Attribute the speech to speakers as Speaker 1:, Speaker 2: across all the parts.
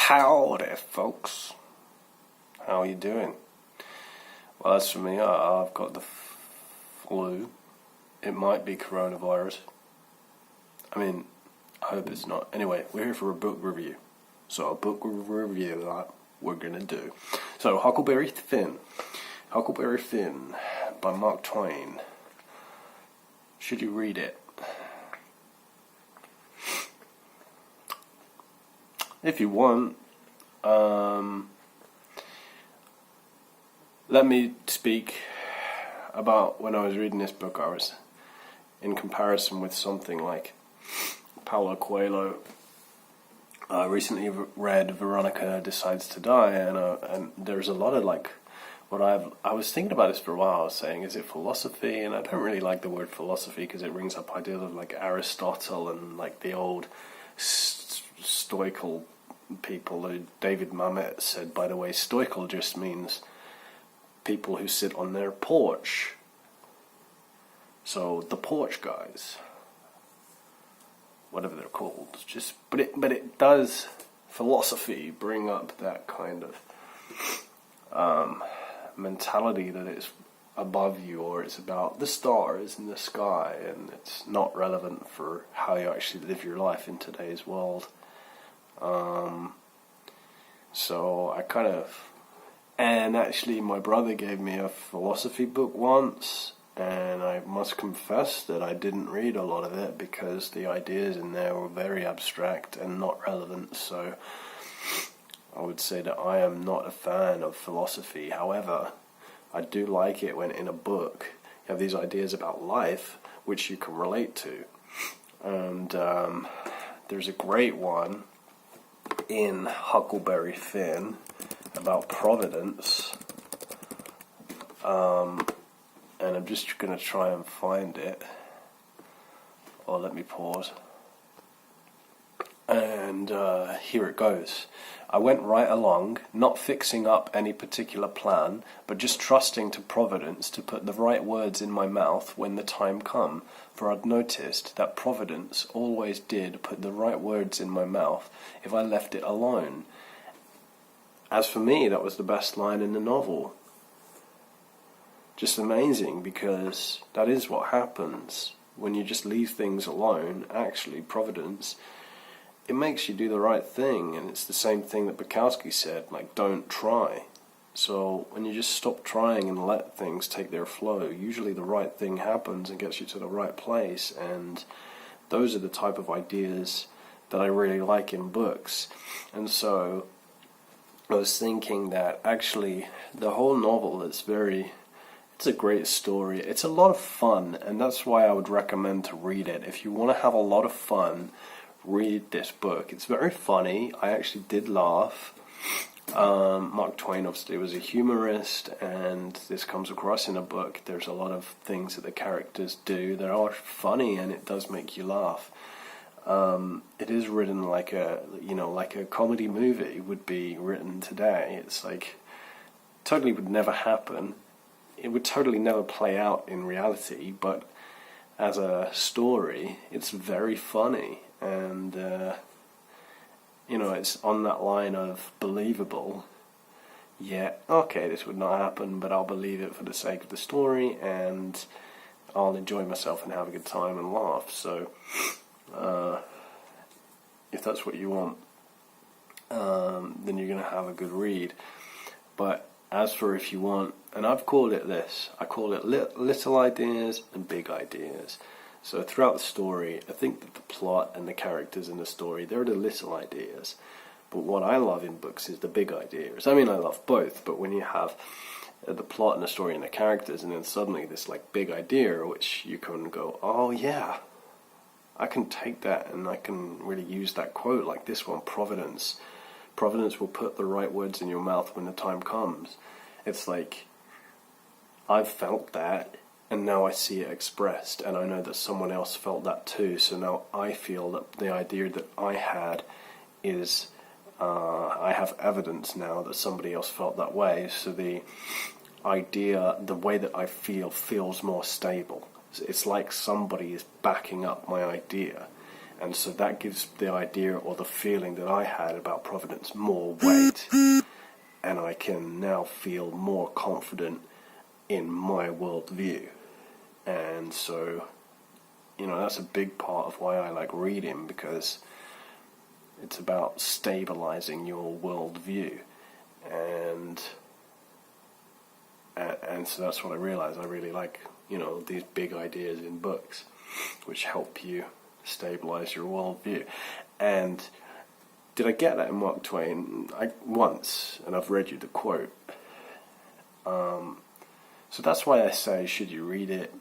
Speaker 1: Howdy, folks. How are you doing? Well, as for me, I've got the flu. It might be coronavirus. I mean, I hope it's not. Anyway, we're here for a book review. So a book review that we're going to do. So, Huckleberry Finn. Huckleberry Finn by Mark Twain. Should you read it? If you want, let me speak about when I was reading this book. I was in comparison with something like Paulo Coelho. I recently read Veronica Decides to Die, and there's a lot of I was thinking about this for a while. I was saying, is it philosophy? And I don't really like the word philosophy because it brings up ideas of like Aristotle and like the old stoical people. David Mamet said, by the way, stoical just means people who sit on their porch. So the porch guys, whatever they're called, but it does philosophy bring up that kind of mentality that it's above you, or it's about the stars in the sky, and it's not relevant for how you actually live your life in today's world. So I and actually my brother gave me a philosophy book once, and I must confess that I didn't read a lot of it because the ideas in there were very abstract and not relevant. So I would say that I am not a fan of philosophy. However, I do like it when in a book you have these ideas about life which you can relate to. And there's a great one in Huckleberry Finn about providence. And I'm just going to try and find it. Or let me pause. And here it goes. I went right along, not fixing up any particular plan, but just trusting to Providence to put the right words in my mouth when the time come, for I'd noticed that Providence always did put the right words in my mouth if I left it alone. As for me, that was the best line in the novel. Just amazing, because that is what happens when you just leave things alone. Actually, Providence, it makes you do the right thing, and it's the same thing that Bukowski said, like, don't try. So when you just stop trying and let things take their flow, usually the right thing happens and gets you to the right place, and those are the type of ideas that I really like in books. And so I was thinking that actually the whole novel is it's a great story. It's a lot of fun, and that's why I would recommend to read it. If you want to have a lot of fun, read this book. It's very funny. I actually did laugh. Mark Twain obviously was a humorist, and this comes across in a book. There's a lot of things that the characters do that are funny, and it does make you laugh. It is written like a comedy movie would be written today. It's like totally would never happen. It would totally never play out in reality, but as a story, it's very funny, and it's on that line of believable. Yeah, okay, this would not happen, but I'll believe it for the sake of the story, and I'll enjoy myself and have a good time and laugh. So, if that's what you want, then you're going to have a good read. But as for if you want, and I've called it this, I call it little ideas and big ideas. So throughout the story, I think that the plot and the characters in the story, they're the little ideas. But what I love in books is the big ideas. I mean, I love both, but when you have the plot and the story and the characters, and then suddenly this like big idea, which you can go, oh yeah, I can take that and I can really use that quote, like this one, Providence. Providence will put the right words in your mouth when the time comes. It's like, I've felt that, and now I see it expressed, and I know that someone else felt that too, so now I feel that the idea that I had is, I have evidence now that somebody else felt that way, so the idea, the way that I feel, feels more stable. It's like somebody is backing up my idea, And so that gives the idea or the feeling that I had about providence more weight, and I can now feel more confident in my worldview. And so, that's a big part of why I like reading, because it's about stabilizing your worldview. And so that's what I realized. I really like, these big ideas in books, which help you stabilize your worldview. And did I get that in Mark Twain? Once, and I've read you the quote. So that's why I say, should you read it?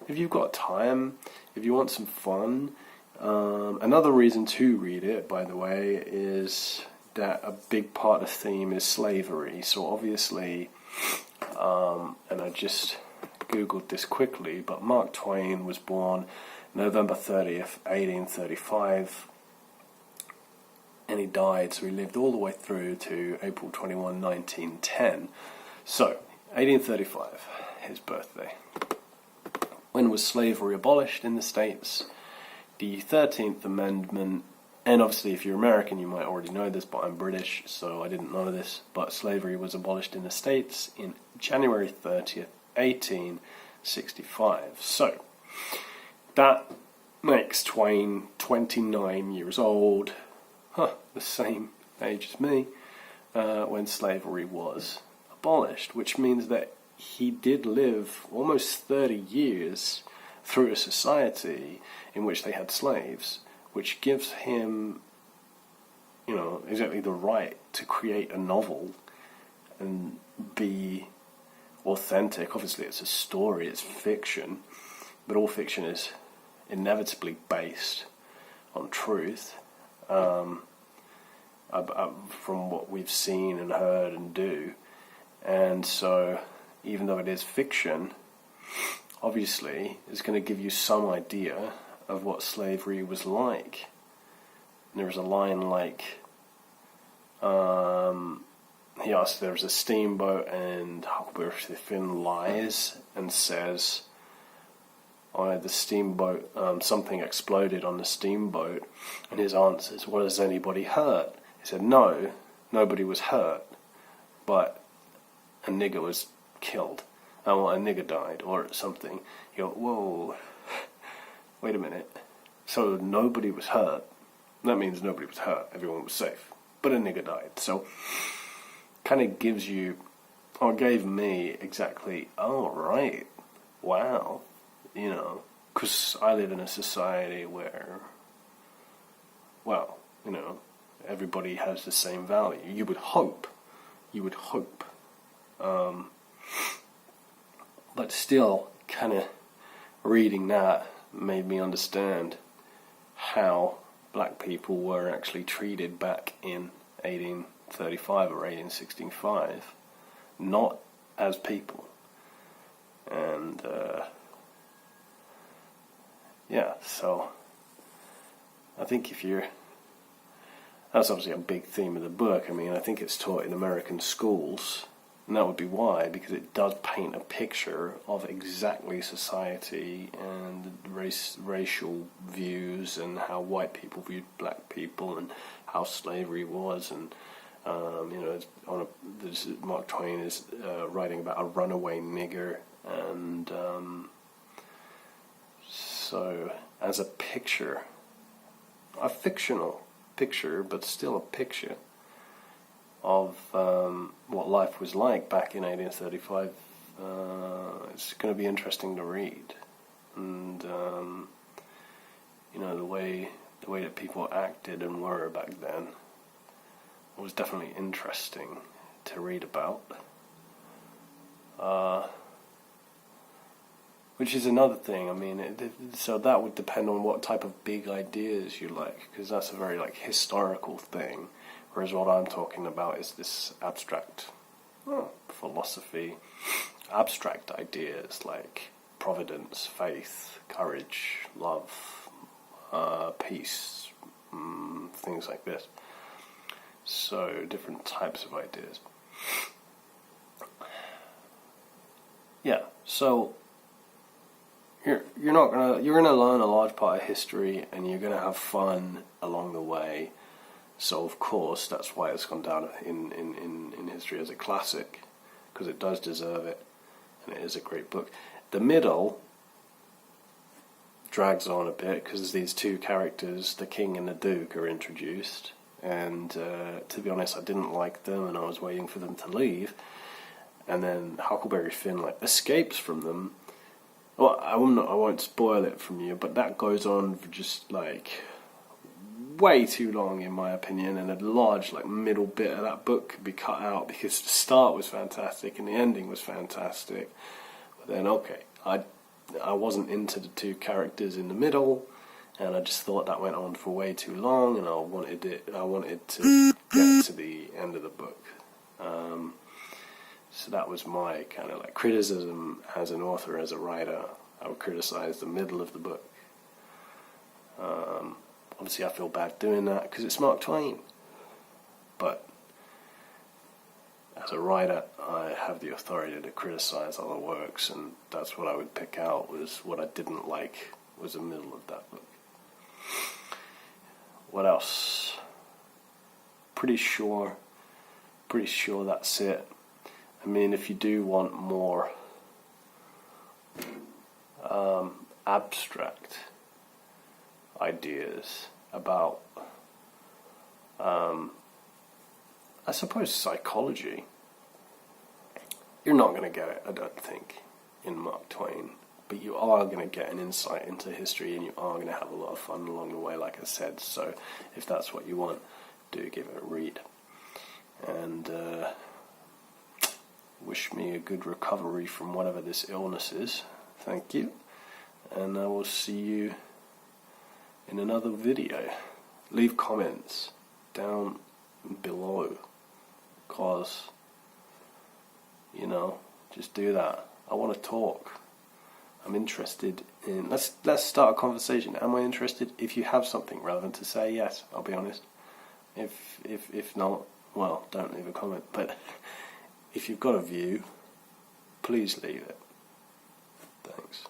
Speaker 1: If you've got time, if you want some fun. Another reason to read it, by the way, is that a big part of the theme is slavery. So obviously, and I just Googled this quickly, but Mark Twain was born November 30th, 1835, and he died, so he lived all the way through to April 21, 1910. So, 1835, his birthday. When was slavery abolished in the States? The 13th Amendment, and obviously if you're American you might already know this, but I'm British, so I didn't know this, but slavery was abolished in the States in January 30th, 1865. So, that makes Twain 29 years old, the same age as me, when slavery was abolished, which means that he did live almost 30 years through a society in which they had slaves, which gives him, exactly the right to create a novel and be authentic. Obviously it's a story, it's fiction, but all fiction is inevitably based on truth, from what we've seen and heard and do. And so, even though it is fiction, obviously it's going to give you some idea of what slavery was like. And there was a line like, he asks, there's a steamboat, and Huckleberry Finn lies and says, the steamboat, something exploded on the steamboat, and his answer is, well, is anybody hurt? He said, no, nobody was hurt, but a nigger was killed. A nigger died, or something. You go, whoa, wait a minute. So nobody was hurt. That means nobody was hurt. Everyone was safe. But a nigger died. So, kind of gives you, or gave me exactly, oh, right, wow. Because I live in a society where, well, everybody has the same value. You would hope. But still, kind of reading that made me understand how black people were actually treated back in 1835 or 1865, not as people. And, so I think that's obviously a big theme of the book. I mean, I think it's taught in American schools, and that would be why, because it does paint a picture of exactly society and racial views, and how white people viewed black people, and how slavery was, and Mark Twain is writing about a runaway nigger, and so as a picture, a fictional picture, but still a picture of what life was like back in 1835. It's going to be interesting to read, and the way that people acted and were back then was definitely interesting to read about. Which is another thing. I mean, so that would depend on what type of big ideas you like, because that's a very historical thing. Whereas what I'm talking about is this abstract philosophy, abstract ideas like providence, faith, courage, love, peace, things like this. So different types of ideas. Yeah, so you're gonna learn a large part of history, and you're gonna have fun along the way. So of course that's why it's gone down in history as a classic, because it does deserve it, and it is a great book. The middle drags on a bit because these two characters, the king and the duke, are introduced, and to be honest, I didn't like them, and I was waiting for them to leave, and then Huckleberry Finn escapes from them. Well, I won't spoil it from you, but that goes on for just way too long in my opinion, and a large middle bit of that book could be cut out because the start was fantastic and the ending was fantastic. But then I wasn't into the two characters in the middle, and I just thought that went on for way too long, and I wanted to get to the end of the book. So that was my kind of criticism as an author, as a writer. I would criticize the middle of the book. Obviously I feel bad doing that because it's Mark Twain. But as a writer, I have the authority to criticize other works, and that's what I would pick out. Was what I didn't like was the middle of that book. What else? Pretty sure that's it. I mean, if you do want more abstract ideas about, I suppose, psychology, you're not going to get it, I don't think, in Mark Twain. But you are going to get an insight into history, and you are going to have a lot of fun along the way, like I said. So if that's what you want, do give it a read. And wish me a good recovery from whatever this illness is. Thank you. And I will see you in another video. Leave comments down below, because, just do that. I want to talk. I'm interested in, let's start a conversation. Am I interested? If you have something relevant to say, yes, I'll be honest. If not, well, don't leave a comment. But if you've got a view, please leave it. Thanks.